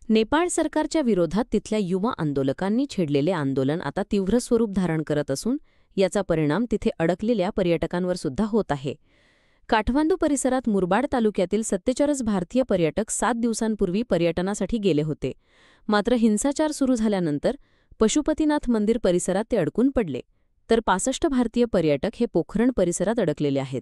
नेपाळ सरकारच्या विरोधात तिथल्या युवा आंदोलकांनी छेडलेले आंदोलन आता तीव्र स्वरूप धारण करत असून याचा परिणाम तिथे अडकलेल्या पर्यटकांवर सुद्धा होत आहे। काठमांडू परिसरात मुरबाड तालुक्यातील 47 भारतीय पर्यटक 7 दिवसांपूर्वी पर्यटनासाठी गेले होते। मात्र हिंसाचार सुरू झाल्यानंतर पशुपतीनाथ मंदिर परिसरात ते अडकून पडले, तर 65 भारतीय पर्यटक हे पोखरण परिसरात अडकलेले आहेत।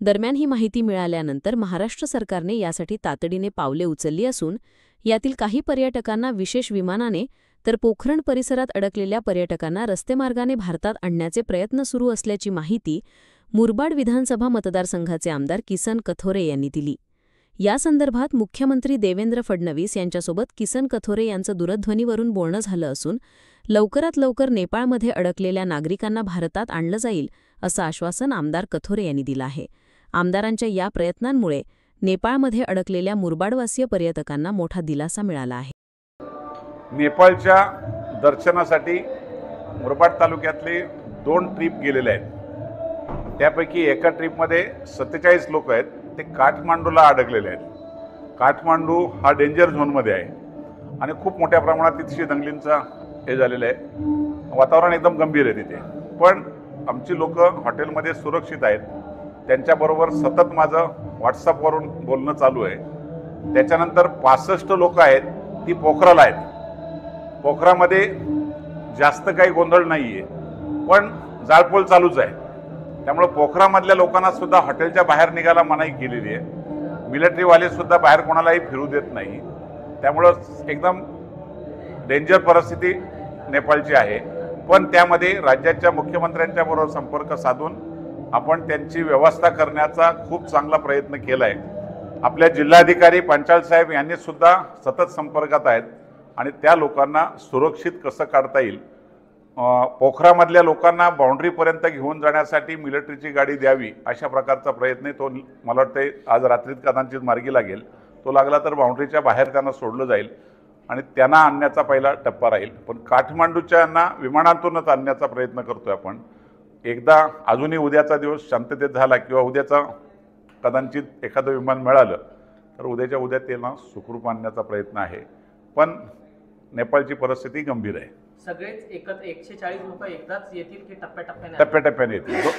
दरम्यान ही माहिती मिळाल्यानंतर महाराष्ट्र सरकारने यासाठी तातडीने पावले उचलली असून यातील काही पर्यटकांना विशेष विमानाने तर पोखरण परिसरात अडकलेल्या पर्यटकांना रस्तेमार्गाने भारतात आणण्याचे प्रयत्न सुरू असल्याची माहिती मुरबाड विधानसभा मतदारसंघाचे आमदार किसन कथोरे यांनी दिली। या संदर्भात मुख्यमंत्री देवेंद्र फडणवीस यांच्यासोबत किसन कथोरे यांचं दूरध्वनीवरून बोलणं झालं असून लवकरात लवकर नेपाळमध्ये अडकलेल्या नागरिकांना भारतात आणलं जाईल असं आश्वासन आमदार कथोरे यांनी दिलं आहे। आमदारांच्या या प्रयत्नांमुळे नेपाळमध्ये अडकलेल्या मुरबाडवासीय पर्यटकांना मोठा दिलासा मिळाला आहे। नेपाळच्या दर्शनासाठी मुरबाड तालुक्यातले 2 ट्रिप गेलेले आहेत। त्यापैकी एका ट्रिपमध्ये 47 लोक आहेत, ते काठमांडूला अडकलेले आहेत। काठमांडू हा डेंजर झोनमध्ये आहे आणि खूप मोठ्या प्रमाणात तिथशी दंगलींचा हे झालेलं आहे। वातावरण एकदम गंभीर आहे तिथे, पण आमची लोक हॉटेलमध्ये सुरक्षित आहेत। त्यांच्याबरोबर सतत माझं व्हॉट्सअपवरून बोलणं चालू आहे। त्याच्यानंतर 65 लोक आहेत, ती पोखराला आहेत। पोखरामध्ये जास्त काही गोंधळ नाही आहे, पण जाळपोळ चालूच आहे। त्यामुळे पोखरामधल्या लोकांना सुद्धा हॉटेलच्या बाहेर निघायला मनाई केलेली आहे। मिलिटरीवाले सुद्धा बाहेर कोणालाही फिरू देत नाही। त्यामुळं एकदम डेंजर परिस्थिती नेपाळची आहे, पण त्यामध्ये राज्याच्या मुख्यमंत्र्यांच्या बरोबर संपर्क साधून आपण त्यांची व्यवस्था करण्याचा खूप चांगला प्रयत्न केला आहे। आपल्या जिल्हाधिकारी पंचाल साहेब यांनी सुद्धा सतत संपर्कात आहेत आणि त्या लोकांना सुरक्षित कसं काढता येईल, पोखरामधल्या लोकांना बाउंड्रीपर्यंत घेऊन जाण्यासाठी मिलिटरीची गाडी द्यावी अशा प्रकारचा प्रयत्न तो मला वाटते आज रात्रीत कदाचित मार्गी लागेल। तो लागला तर बाउंड्रीच्या बाहेर त्यांना सोडलं जाईल आणि त्यांना आणण्याचा पहिला टप्पा राहील। पण काठमांडूच्यांना विमानातूनच आणण्याचा प्रयत्न करतोय आपण। एकदा अजूनही उद्याचा दिवस शांततेत झाला किंवा उद्याचा कदाचित एखादं विमान मिळालं तर उद्याच्या उद्या त्यांना सुखरूप आणण्याचा प्रयत्न आहे। पण नेपाळची परिस्थिती गंभीर आहे। सगळेच एकत्र 140 लोक एकदाच येतील की टप्प्याटप्प्याने येतील?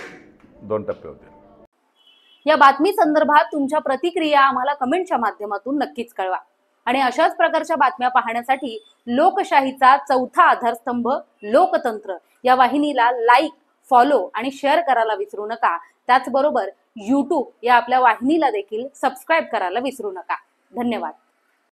2 टप्पे होतील। या बातमी संदर्भात तुमच्या प्रतिक्रिया आम्हाला कमेंटच्या माध्यमातून नक्कीच कळवा आणि अशाच प्रकारच्या बातम्या पाहण्यासाठी लोकशाहीचा चौथा आधारस्तंभ लोकतंत्र या वाहिनीला लाईक, फॉलो आणि शेअर करायला विसरू नका। त्याचबरोबर YouTube या आपल्या वाहिनीला देखील सबस्क्राईब करायला विसरू नका। धन्यवाद।